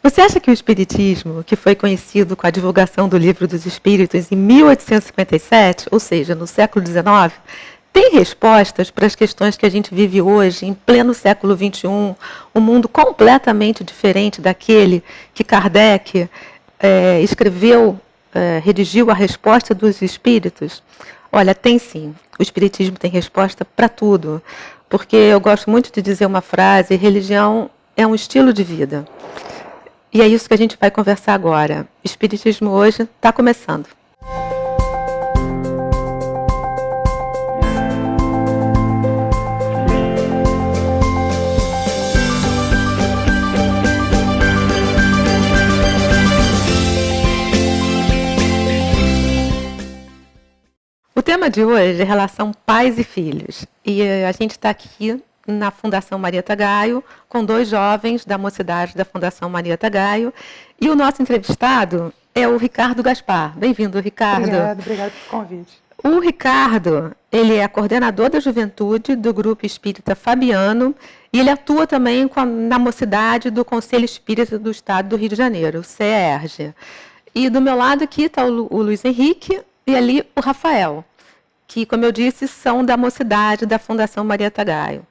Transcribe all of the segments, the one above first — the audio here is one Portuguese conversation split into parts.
Você acha que o Espiritismo, que foi conhecido com a divulgação do Livro dos Espíritos em 1857, ou seja, no século XIX, tem respostas para as questões que a gente vive hoje, em pleno século XXI, um mundo completamente diferente daquele que Kardec escreveu, redigiu a resposta dos Espíritos? Olha, tem sim. O Espiritismo tem resposta para tudo, porque eu gosto muito de dizer uma frase: religião é um estilo de vida. E é isso que a gente vai conversar agora. O Espiritismo hoje está começando. O tema de hoje é relação pais e filhos. E a gente está aqui na Fundação Marieta Gaio, com 2 jovens da mocidade da Fundação Marieta Gaio. E o nosso entrevistado é o Ricardo Gaspar. Bem-vindo, Ricardo. Obrigado pelo convite. O Ricardo, ele é coordenador da juventude do Grupo Espírita Fabiano e ele atua também na mocidade do Conselho Espírita do Estado do Rio de Janeiro, o CERJ. E do meu lado aqui está o Luiz Henrique e ali o Rafael, que, como eu disse, são da mocidade da Fundação Marieta Gaio.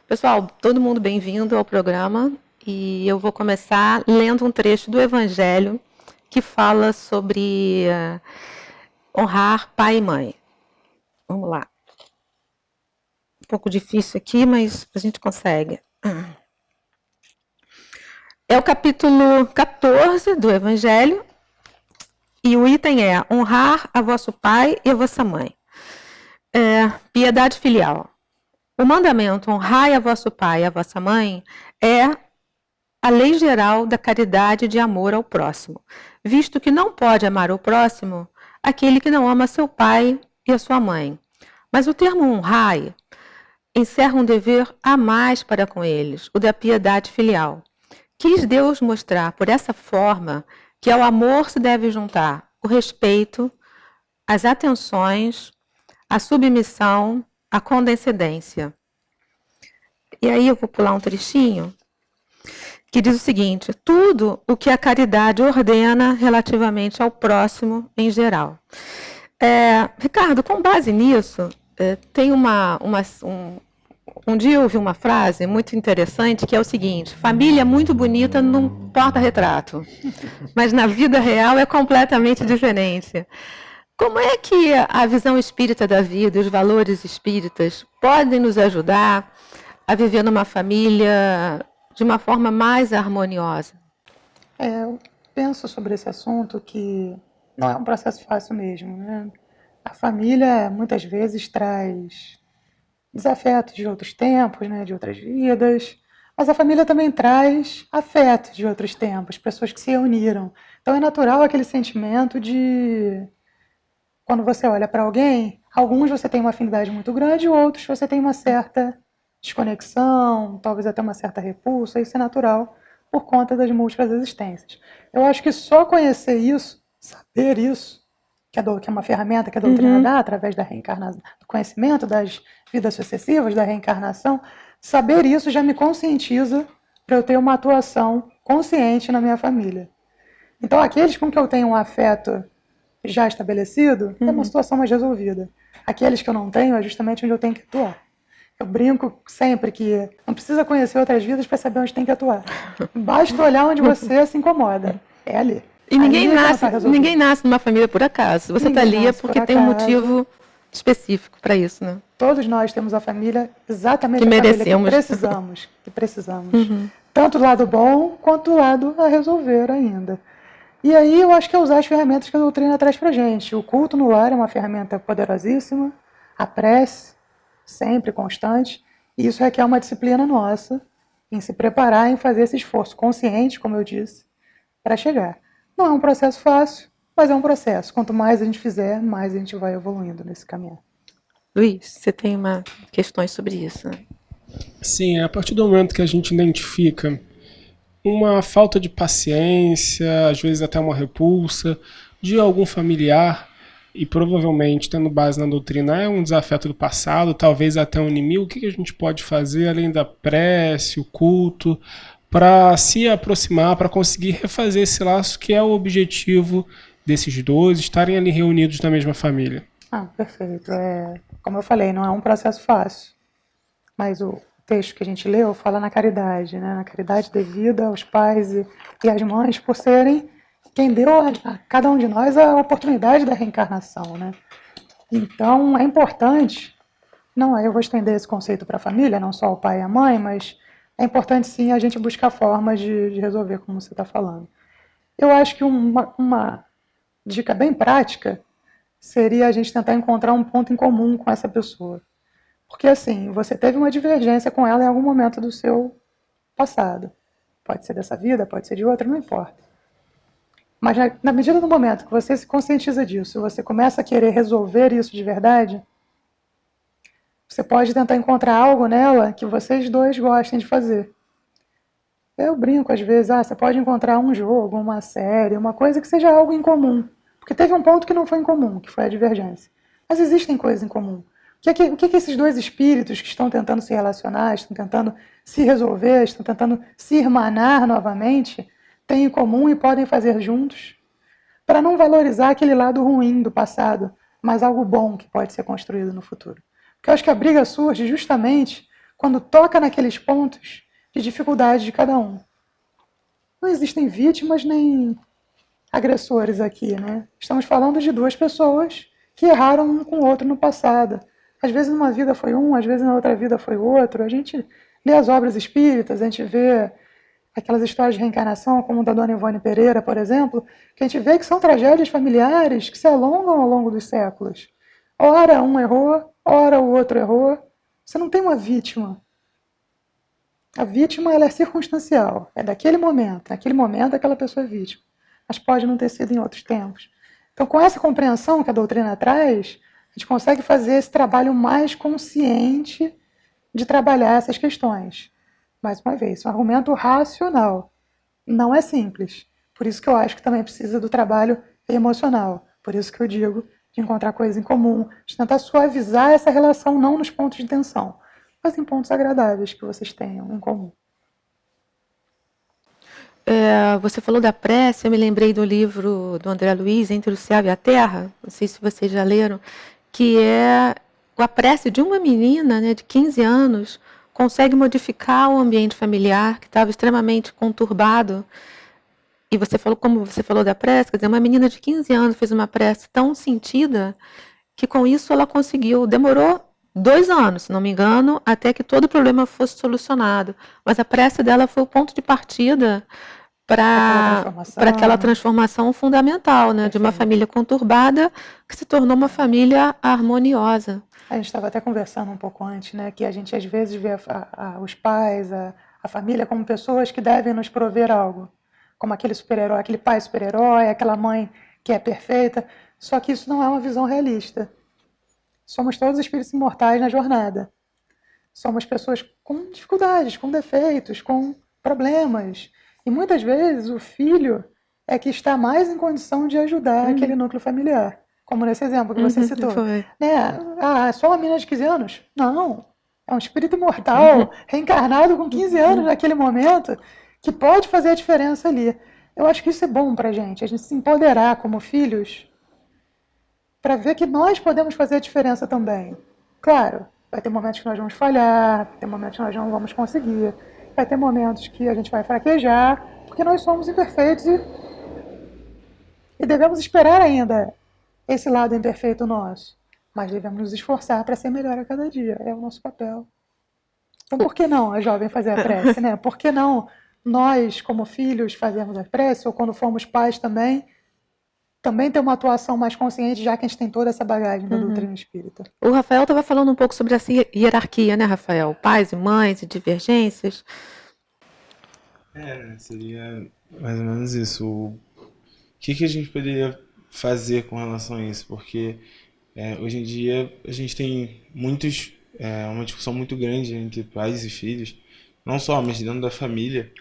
Pessoal, todo mundo bem-vindo ao programa e eu vou começar lendo um trecho do Evangelho que fala sobre honrar pai e mãe. Vamos lá. Um pouco difícil aqui, mas a gente consegue. É o capítulo 14 do Evangelho e o item é honrar a vosso pai e a vossa mãe. Piedade filial. O mandamento honrai a vosso pai e a vossa mãe é a lei geral da caridade e de amor ao próximo, visto que não pode amar o próximo aquele que não ama seu pai e a sua mãe. Mas o termo honrai encerra um dever a mais para com eles, o da piedade filial. Quis Deus mostrar por essa forma que ao amor se deve juntar o respeito, as atenções, a submissão, a condescendência. E aí eu vou pular um trechinho que diz o seguinte: tudo o que a caridade ordena relativamente ao próximo em geral. Ricardo, com base nisso, tem um dia eu ouvi uma frase muito interessante que é o seguinte: família é muito bonita num porta-retrato, mas na vida real é completamente diferente. Como é que a visão espírita da vida, os valores espíritas, podem nos ajudar a viver numa família de uma forma mais harmoniosa? Eu penso sobre esse assunto que não é um processo fácil mesmo, né? A família muitas vezes traz desafetos de outros tempos, né, de outras vidas, mas a família também traz afetos de outros tempos, pessoas que se uniram. Então é natural aquele sentimento de, quando você olha para alguém, alguns você tem uma afinidade muito grande, outros você tem uma certa desconexão, talvez até uma certa repulsa. Isso é natural por conta das múltiplas existências. Eu acho que só conhecer isso, saber isso, que é uma ferramenta que a doutrina dá através da reencarnação, do conhecimento das vidas sucessivas, da reencarnação, saber isso já me conscientiza para eu ter uma atuação consciente na minha família. Então, aqueles com que eu tenho um afeto já estabelecido, é uma situação mais resolvida. Aqueles que eu não tenho é justamente onde eu tenho que atuar. Eu brinco sempre que não precisa conhecer outras vidas para saber onde tem que atuar. Basta olhar onde você se incomoda. É ali. E ninguém nasce numa família por acaso. Você está ali porque tem um motivo específico para isso, né? Todos nós temos a família exatamente que a merecemos. Família que precisamos. Tanto do lado bom quanto do lado a resolver ainda. E aí eu acho que é usar as ferramentas que a doutrina traz para a gente. O culto no lar é uma ferramenta poderosíssima, a prece, sempre constante, e isso requer uma disciplina nossa em se preparar, em fazer esse esforço consciente, como eu disse, para chegar. Não é um processo fácil, mas é um processo. Quanto mais a gente fizer, mais a gente vai evoluindo nesse caminho. Luiz, você tem questões sobre isso, né? Sim, a partir do momento que a gente identifica uma falta de paciência, às vezes até uma repulsa de algum familiar, e provavelmente, tendo base na doutrina, é um desafeto do passado, talvez até um inimigo, o que a gente pode fazer além da prece, o culto, para se aproximar, para conseguir refazer esse laço que é o objetivo desses dois estarem ali reunidos na mesma família. Perfeito. Como eu falei, não é um processo fácil, mas o texto que a gente leu fala na caridade, né? Na caridade devida aos pais e às mães por serem quem deu a cada um de nós a oportunidade da reencarnação, né? Então, é importante, não, eu vou estender esse conceito para a família, não só o pai e a mãe, mas é importante sim a gente buscar formas de resolver, como você está falando. Eu acho que uma dica bem prática seria a gente tentar encontrar um ponto em comum com essa pessoa. Porque assim, você teve uma divergência com ela em algum momento do seu passado. Pode ser dessa vida, pode ser de outra, não importa. Mas na medida do momento que você se conscientiza disso, você começa a querer resolver isso de verdade, você pode tentar encontrar algo nela que vocês dois gostem de fazer. Eu brinco às vezes, você pode encontrar um jogo, uma série, uma coisa que seja algo em comum. Porque teve um ponto que não foi em comum, que foi a divergência. Mas existem coisas em comum. O que esses dois espíritos que estão tentando se relacionar, estão tentando se resolver, estão tentando se irmanar novamente, têm em comum e podem fazer juntos, para não valorizar aquele lado ruim do passado, mas algo bom que pode ser construído no futuro. Porque eu acho que a briga surge justamente quando toca naqueles pontos de dificuldade de cada um. Não existem vítimas nem agressores aqui, né? Estamos falando de duas pessoas que erraram um com o outro no passado. Às vezes numa vida foi um, às vezes na outra vida foi outro. A gente lê as obras espíritas, a gente vê aquelas histórias de reencarnação, como da Dona Ivone Pereira, por exemplo, que a gente vê que são tragédias familiares que se alongam ao longo dos séculos. Ora um errou, ora o outro errou. Você não tem uma vítima. A vítima ela é circunstancial, é daquele momento. Naquele momento aquela pessoa é vítima. Mas pode não ter sido em outros tempos. Então, com essa compreensão que a doutrina traz, a gente consegue fazer esse trabalho mais consciente de trabalhar essas questões. Mais uma vez, um argumento racional. Não é simples. Por isso que eu acho que também precisa do trabalho emocional. Por isso que eu digo de encontrar coisas em comum, de tentar suavizar essa relação, não nos pontos de tensão, mas em pontos agradáveis que vocês tenham em comum. Você falou da prece, eu me lembrei do livro do André Luiz, Entre o Céu e a Terra, não sei se vocês já leram, que é a prece de uma menina, né, de 15 anos, consegue modificar o ambiente familiar, que estava extremamente conturbado. E você falou, como você falou da prece, quer dizer, uma menina de 15 anos fez uma prece tão sentida que com isso ela conseguiu, demorou 2 anos, se não me engano, até que todo o problema fosse solucionado. Mas a prece dela foi o ponto de partida para aquela transformação fundamental, né, de uma família conturbada que se tornou uma família harmoniosa. A gente estava até conversando um pouco antes, né, que a gente às vezes vê os pais, a família como pessoas que devem nos prover algo, como aquele super-herói, aquele pai super-herói, aquela mãe que é perfeita, só que isso não é uma visão realista. Somos todos espíritos imortais na jornada. Somos pessoas com dificuldades, com defeitos, com problemas. E muitas vezes o filho é que está mais em condição de ajudar aquele núcleo familiar. Como nesse exemplo que você citou. É só uma menina de 15 anos? Não. É um espírito imortal, reencarnado com 15 anos naquele momento, que pode fazer a diferença ali. Eu acho que isso é bom pra gente, a gente se empoderar como filhos, para ver que nós podemos fazer a diferença também. Claro, vai ter momentos que nós vamos falhar, vai ter momentos que nós não vamos conseguir, vai ter momentos que a gente vai fraquejar, porque nós somos imperfeitos e devemos esperar ainda esse lado imperfeito nosso. Mas devemos nos esforçar para ser melhor a cada dia. É o nosso papel. Então, por que não a jovem fazer a prece, né? Por que não nós, como filhos, fazermos a prece, ou quando formos pais também ter uma atuação mais consciente, já que a gente tem toda essa bagagem da doutrina espírita. O Rafael estava falando um pouco sobre essa hierarquia, né, Rafael? Pais e mães e divergências. Seria mais ou menos isso. O que a gente poderia fazer com relação a isso? Porque hoje em dia a gente tem uma discussão muito grande entre pais e filhos, não só, mas dentro da família,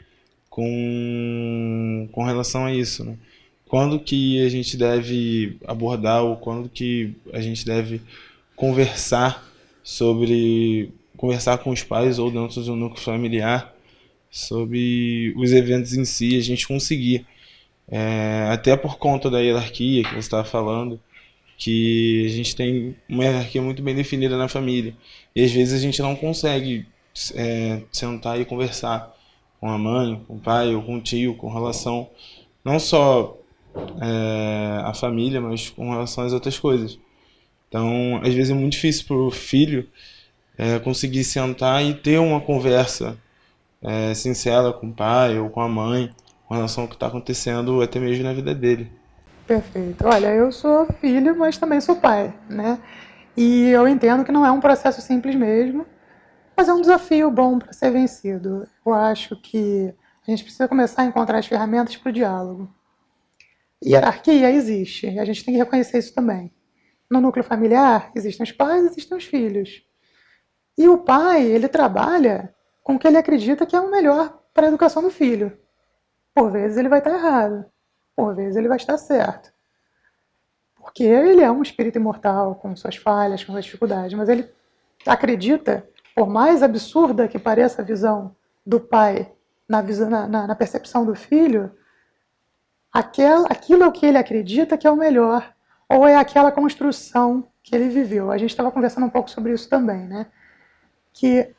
com relação a isso, né? Quando que a gente deve abordar ou quando que a gente deve conversar com os pais ou dentro do núcleo familiar sobre os eventos em si, a gente conseguir. Até por conta da hierarquia que você estava falando, que a gente tem uma hierarquia muito bem definida na família. E às vezes a gente não consegue sentar e conversar com a mãe, com o pai ou com o tio, com relação não só à família, mas com relação às outras coisas. Então, às vezes é muito difícil para o filho conseguir sentar e ter uma conversa sincera com o pai ou com a mãe com relação ao que está acontecendo até mesmo na vida dele. Perfeito. Olha, eu sou filho, mas também sou pai, né? E eu entendo que não é um processo simples mesmo, mas é um desafio bom para ser vencido. Eu acho que a gente precisa começar a encontrar as ferramentas para o diálogo. Hierarquia existe, e a gente tem que reconhecer isso também. No núcleo familiar, existem os pais, existem os filhos. E o pai, ele trabalha com o que ele acredita que é o melhor para a educação do filho. Por vezes ele vai estar errado, por vezes ele vai estar certo. Porque ele é um espírito imortal, com suas falhas, com suas dificuldades, mas ele acredita, por mais absurda que pareça a visão do pai na percepção do filho, aquilo é o que ele acredita que é o melhor, ou é aquela construção que ele viveu. A gente estava conversando um pouco sobre isso também, né? Que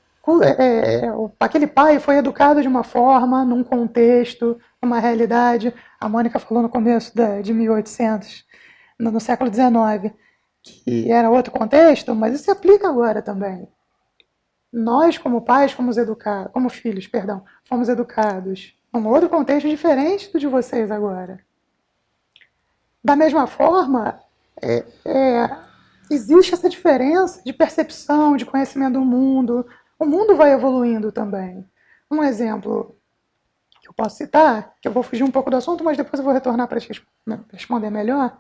aquele pai foi educado de uma forma, num contexto, numa realidade. A Mônica falou no começo de 1800, no século XIX, que era outro contexto, mas isso se aplica agora também. Nós, como pais, fomos educados, como filhos, perdão, fomos educados num outro contexto diferente do de vocês agora. Da mesma forma, existe essa diferença de percepção, de conhecimento do mundo. O mundo vai evoluindo também. Um exemplo que eu posso citar, que eu vou fugir um pouco do assunto, mas depois eu vou retornar para te responder melhor.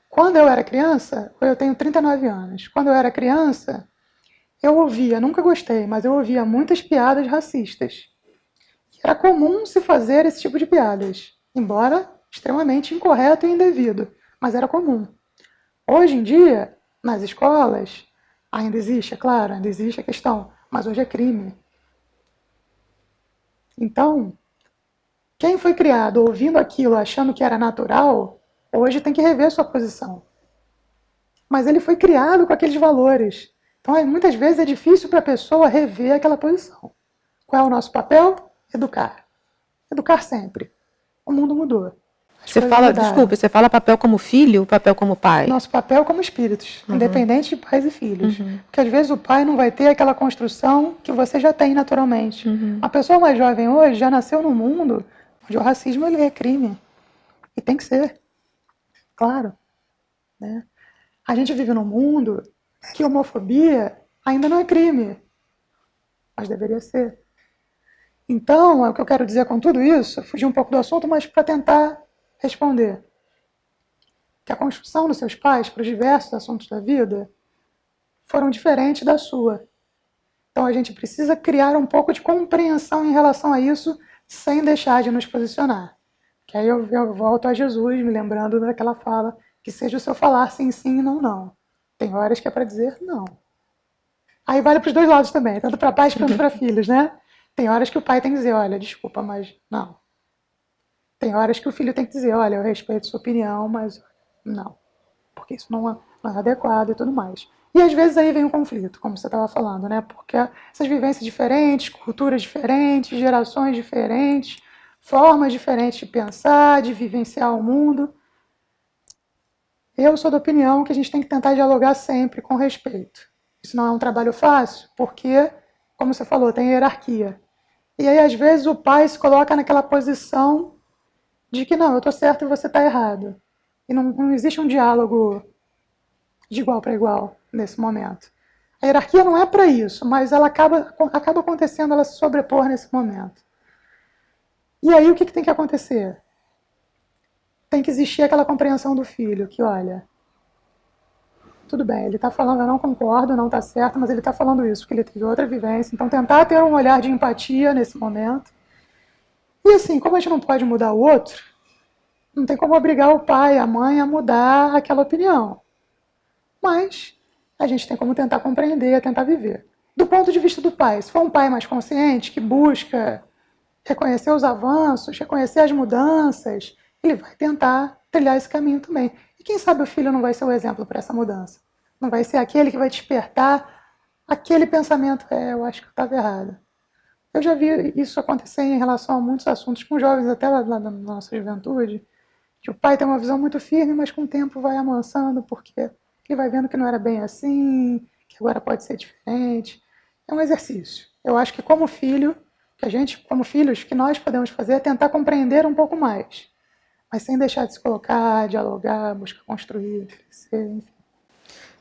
Quando eu era criança, eu tenho 39 anos, quando eu era criança, eu ouvia, nunca gostei, mas eu ouvia muitas piadas racistas. Era comum se fazer esse tipo de piadas, embora extremamente incorreto e indevido, mas era comum. Hoje em dia, nas escolas, ainda existe, é claro, ainda existe a questão, mas hoje é crime. Então, quem foi criado ouvindo aquilo, achando que era natural, hoje tem que rever sua posição. Mas ele foi criado com aqueles valores. Então, muitas vezes é difícil para a pessoa rever aquela posição. Qual é o nosso papel? Educar. Educar sempre. O mundo mudou. Você fala, desculpa, você fala papel como filho ou papel como pai? Nosso papel como espíritos, independente de pais e filhos. Porque às vezes o pai não vai ter aquela construção que você já tem naturalmente. A pessoa mais jovem hoje já nasceu num mundo onde o racismo ele é crime. E tem que ser. Claro. Né? A gente vive num mundo que homofobia ainda não é crime. Mas deveria ser. Então, o que eu quero dizer com tudo isso, fugir um pouco do assunto, mas para tentar responder. Que a construção dos seus pais para os diversos assuntos da vida foram diferentes da sua. Então a gente precisa criar um pouco de compreensão em relação a isso, sem deixar de nos posicionar. Que aí eu volto a Jesus, me lembrando daquela fala, que seja o seu falar sim, sim, não, não. Tem horas que é para dizer não. Aí vale para os dois lados também, tanto para pais quanto para filhos, né? Tem horas que o pai tem que dizer, olha, desculpa, mas não. Tem horas que o filho tem que dizer, olha, eu respeito sua opinião, mas não. Porque isso não é adequado e tudo mais. E às vezes aí vem um conflito, como você estava falando, né? Porque essas vivências diferentes, culturas diferentes, gerações diferentes, formas diferentes de pensar, de vivenciar o mundo. Eu sou da opinião que a gente tem que tentar dialogar sempre com respeito. Isso não é um trabalho fácil, porque, como você falou, tem hierarquia. E aí, às vezes, o pai se coloca naquela posição de que, não, eu estou certo e você está errado. E não existe um diálogo de igual para igual nesse momento. A hierarquia não é para isso, mas ela acaba acontecendo, ela se sobrepor nesse momento. E aí, o que tem que acontecer? Tem que existir aquela compreensão do filho, que, olha, tudo bem, ele está falando, eu não concordo, não está certo, mas ele está falando isso, porque ele teve outra vivência. Então, tentar ter um olhar de empatia nesse momento. E assim, como a gente não pode mudar o outro, não tem como obrigar o pai, a mãe a mudar aquela opinião. Mas a gente tem como tentar compreender, tentar viver. do ponto de vista do pai. Se for um pai mais consciente, que busca reconhecer os avanços, reconhecer as mudanças, ele vai tentar trilhar esse caminho também. E quem sabe o filho não vai ser o exemplo para essa mudança. Não vai ser aquele que vai despertar aquele pensamento, eu acho que eu estava errado. Eu já vi isso acontecer em relação a muitos assuntos com jovens, até lá na nossa juventude, que o pai tem uma visão muito firme, mas com o tempo vai amansando, porque ele vai vendo que não era bem assim, que agora pode ser diferente. É um exercício. Eu acho que como filho, como filhos, que nós podemos fazer é tentar compreender um pouco mais, mas sem deixar de se colocar, dialogar, buscar construir, crescer, enfim.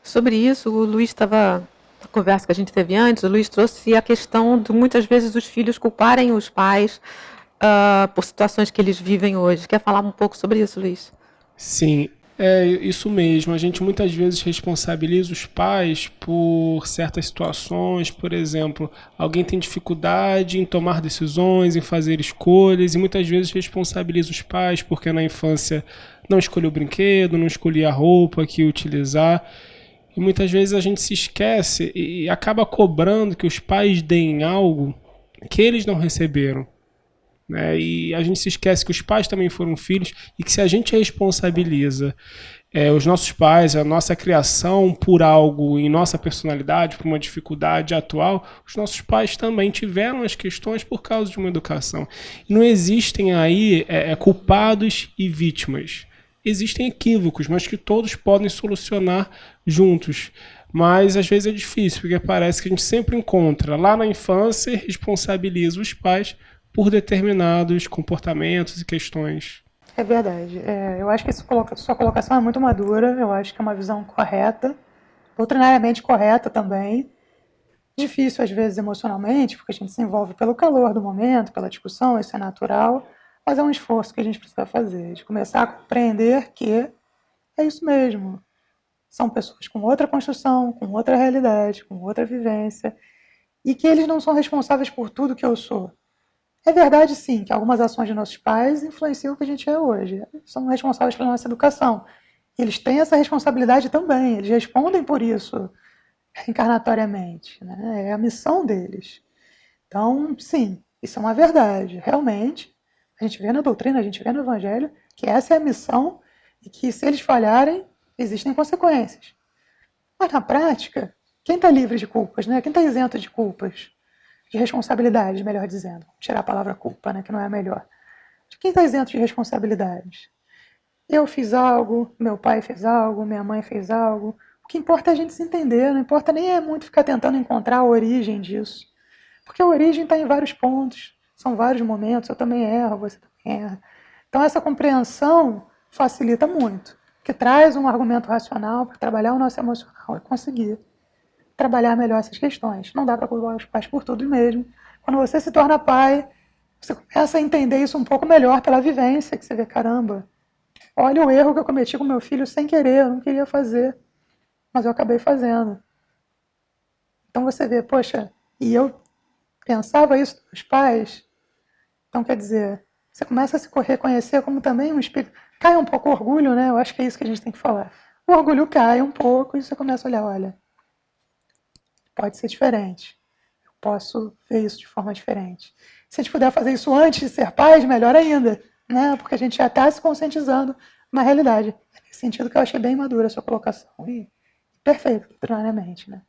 Sobre isso, o Luiz estava, na conversa que a gente teve antes, o Luiz trouxe a questão de muitas vezes os filhos culparem os pais por situações que eles vivem hoje. Quer falar um pouco sobre isso, Luiz? Sim, é isso mesmo. A gente muitas vezes responsabiliza os pais por certas situações. Por exemplo, alguém tem dificuldade em tomar decisões, em fazer escolhas, e muitas vezes responsabiliza os pais porque na infância não escolheu o brinquedo, não escolhia a roupa que ia utilizar. E muitas vezes a gente se esquece e acaba cobrando que os pais deem algo que eles não receberam. Né? E a gente se esquece que os pais também foram filhos e que se a gente responsabiliza os nossos pais, a nossa criação por algo em nossa personalidade, por uma dificuldade atual, os nossos pais também tiveram as questões por causa de uma educação. E não existem aí culpados e vítimas. Existem equívocos, mas que todos podem solucionar juntos. Mas às vezes é difícil, porque parece que a gente sempre encontra lá na infância e responsabiliza os pais por determinados comportamentos e questões. É verdade. Eu acho que sua colocação é muito madura, eu acho que é uma visão correta, doutrinariamente correta também. Difícil, às vezes, emocionalmente, porque a gente se envolve pelo calor do momento, pela discussão, isso é natural, mas é um esforço que a gente precisa fazer, de começar a compreender que é isso mesmo. São pessoas com outra construção, com outra realidade, com outra vivência, e que eles não são responsáveis por tudo que eu sou. É verdade, sim, que algumas ações de nossos pais influenciam o que a gente é hoje. São responsáveis pela nossa educação. Eles têm essa responsabilidade também, eles respondem por isso reencarnatoriamente. Né? É a missão deles. Então, sim, isso é uma verdade. Realmente, a gente vê na doutrina, a gente vê no Evangelho, que essa é a missão e que se eles falharem, existem consequências. Mas na prática, quem está livre de culpas? Né? Quem está isento de culpas? De responsabilidades, melhor dizendo. Tirar a palavra culpa, né, que não é a melhor. De quem está isento de responsabilidades? Eu fiz algo, meu pai fez algo, minha mãe fez algo. O que importa é a gente se entender, não importa nem é muito ficar tentando encontrar a origem disso. Porque a origem está em vários pontos, são vários momentos, eu também erro, você também erra. Então essa compreensão facilita muito, que traz um argumento racional para trabalhar o nosso emocional e conseguir trabalhar melhor essas questões. Não dá para culpar os pais por tudo mesmo. Quando você se torna pai, você começa a entender isso um pouco melhor pela vivência, que você vê, caramba, olha o erro que eu cometi com meu filho sem querer, eu não queria fazer, mas eu acabei fazendo. Então você vê, poxa, e eu pensava isso dos pais, então quer dizer, você começa a se reconhecer como também um espírito. Cai um pouco o orgulho, né? Eu acho que é isso que a gente tem que falar. O orgulho cai um pouco e você começa a olhar, olha, pode ser diferente. Eu posso ver isso de forma diferente. Se a gente puder fazer isso antes de ser pais, melhor ainda, né? Porque a gente já está se conscientizando na realidade. É nesse sentido que eu achei bem madura a sua colocação. E perfeito, doutrinariamente, né?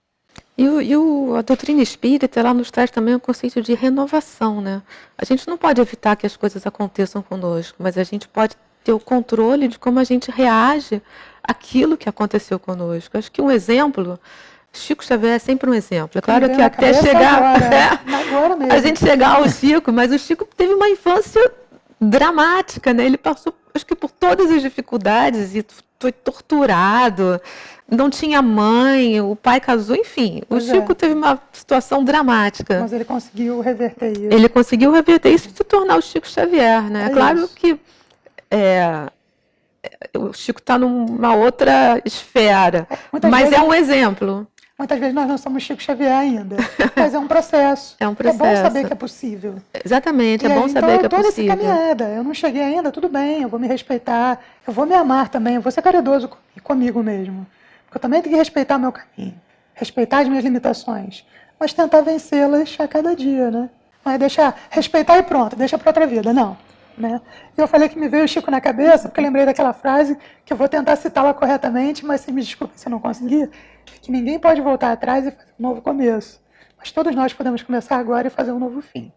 A doutrina espírita, ela nos traz também o conceito de renovação, né? A gente não pode evitar que as coisas aconteçam conosco, mas a gente pode ter o controle de como a gente reage àquilo que aconteceu conosco. Acho que um exemplo, Chico Xavier é sempre um exemplo. É claro que até chegar agora mesmo. a gente chegar ao Chico, mas o Chico teve uma infância dramática, né? Ele passou, acho que por todas as dificuldades e foi torturado, não tinha mãe, o pai casou, enfim. O Chico teve uma situação dramática. Mas ele conseguiu reverter isso. Ele conseguiu reverter isso e se tornar o Chico Xavier, né? É claro isso. Que o Chico está numa outra esfera, mas é um exemplo. Muitas vezes nós não somos Chico Xavier ainda, mas é um processo. É um processo. É bom saber que é possível. Exatamente, é bom saber que é possível. Então eu estou nessa caminhada, eu não cheguei ainda, tudo bem, eu vou me respeitar, eu vou me amar também, eu vou ser caridoso comigo mesmo. Porque eu também tenho que respeitar meu caminho, respeitar as minhas limitações. mas tentar vencê-las a cada dia, né? Não é deixar, respeitar e pronto, deixa para outra vida, não. Né? Eu falei que me veio o Chico na cabeça, porque eu lembrei daquela frase, que eu vou tentar citá-la corretamente, mas se me desculpe se eu não conseguir, que ninguém pode voltar atrás e fazer um novo começo. Mas todos nós podemos começar agora e fazer um novo fim.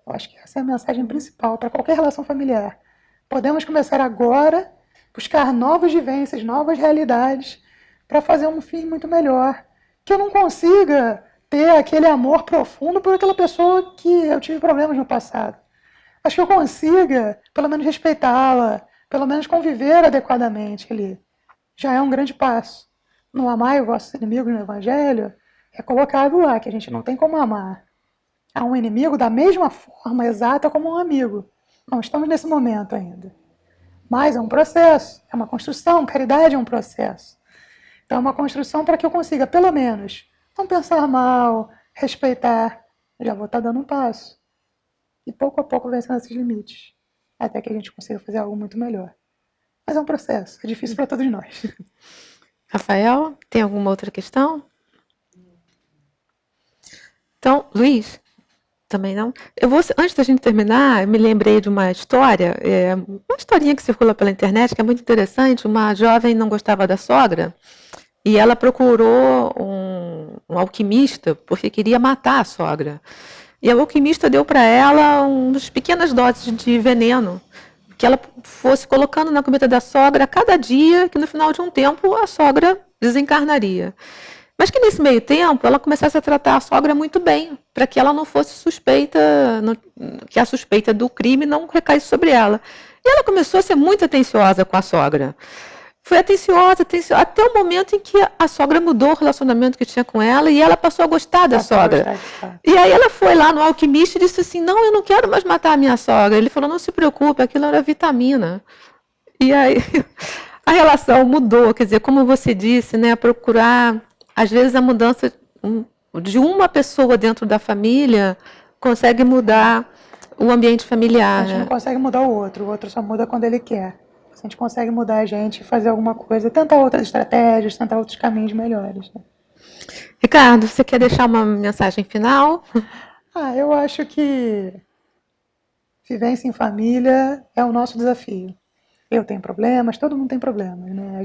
Eu acho que essa é a mensagem principal para qualquer relação familiar. Podemos começar agora, buscar novas vivências, novas realidades, para fazer um fim muito melhor. Que eu não consiga ter aquele amor profundo por aquela pessoa que eu tive problemas no passado. Acho que eu consiga, pelo menos, respeitá-la, pelo menos conviver adequadamente ali. Já é um grande passo. No amar os vossos inimigos no Evangelho, é colocado lá que a gente não tem como amar a um inimigo da mesma forma exata como um amigo. Não estamos nesse momento ainda. Mas é um processo, é uma construção, caridade é um processo. Então é uma construção para que eu consiga, pelo menos, não pensar mal, respeitar. Já vou estar dando um passo. E pouco a pouco vencendo esses limites. Até que a gente consiga fazer algo muito melhor. Mas é um processo, é difícil para todos nós. Rafael, tem alguma outra questão? Então, Luiz, também não? Antes da gente terminar, eu me lembrei de uma história, uma historinha que circula pela internet, que é muito interessante. Uma jovem não gostava da sogra, e ela procurou um alquimista, porque queria matar a sogra. E o alquimista deu para ela umas pequenas doses de veneno, que ela fosse colocando na comida da sogra a cada dia, que no final de um tempo a sogra desencarnaria. Mas que nesse meio tempo ela começasse a tratar a sogra muito bem, para que ela não fosse suspeita, que a suspeita do crime não recaísse sobre ela. E ela começou a ser muito atenciosa com a sogra. Foi atenciosa, até o momento em que a sogra mudou o relacionamento que tinha com ela e ela passou a gostar da sogra. E aí ela foi lá no alquimista e disse assim, não, eu não quero mais matar a minha sogra. Ele falou, não se preocupe, aquilo era vitamina. E aí a relação mudou, quer dizer, como você disse, né, procurar, às vezes a mudança de uma pessoa dentro da família consegue mudar o ambiente familiar. A gente não consegue mudar o outro só muda quando ele quer. A gente consegue mudar a gente, fazer alguma coisa, tentar outras estratégias, tentar outros caminhos melhores. Né? Ricardo, você quer deixar uma mensagem final? Eu acho que vivência em família é o nosso desafio. Eu tenho problemas, todo mundo tem problemas, né?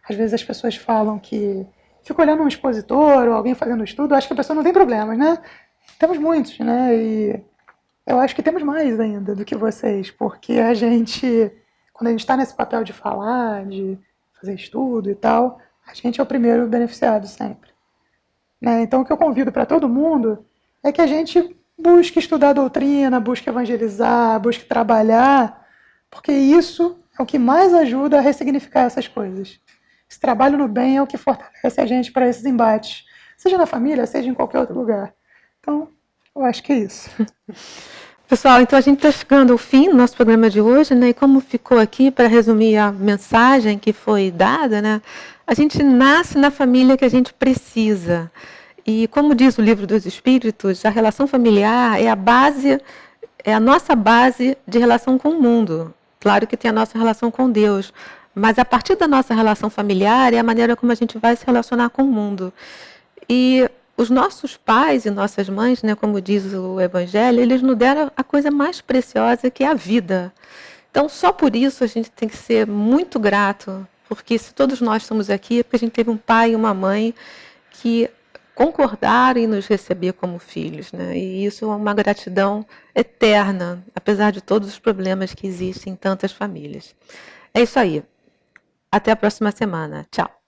Às vezes as pessoas falam que fica olhando um expositor ou alguém fazendo estudo, acho que a pessoa não tem problemas, né? Temos muitos, né? E eu acho que temos mais ainda do que vocês, porque quando a gente está nesse papel de falar, de fazer estudo e tal, a gente é o primeiro beneficiado sempre. Né? Então, o que eu convido para todo mundo é que a gente busque estudar a doutrina, busque evangelizar, busque trabalhar, porque isso é o que mais ajuda a ressignificar essas coisas. Esse trabalho no bem é o que fortalece a gente para esses embates, seja na família, seja em qualquer outro lugar. Então, eu acho que é isso. Pessoal, então a gente está chegando ao fim do nosso programa de hoje, né? E como ficou aqui, para resumir a mensagem que foi dada, né? A gente nasce na família que a gente precisa. E como diz o Livro dos Espíritos, a relação familiar é a base, é a nossa base de relação com o mundo. Claro que tem a nossa relação com Deus, mas a partir da nossa relação familiar é a maneira como a gente vai se relacionar com o mundo. E os nossos pais e nossas mães, né, como diz o Evangelho, eles nos deram a coisa mais preciosa, que é a vida. Então, só por isso a gente tem que ser muito grato, porque se todos nós estamos aqui é porque a gente teve um pai e uma mãe que concordaram em nos receber como filhos, né? E isso é uma gratidão eterna, apesar de todos os problemas que existem em tantas famílias. É isso aí. Até a próxima semana. Tchau.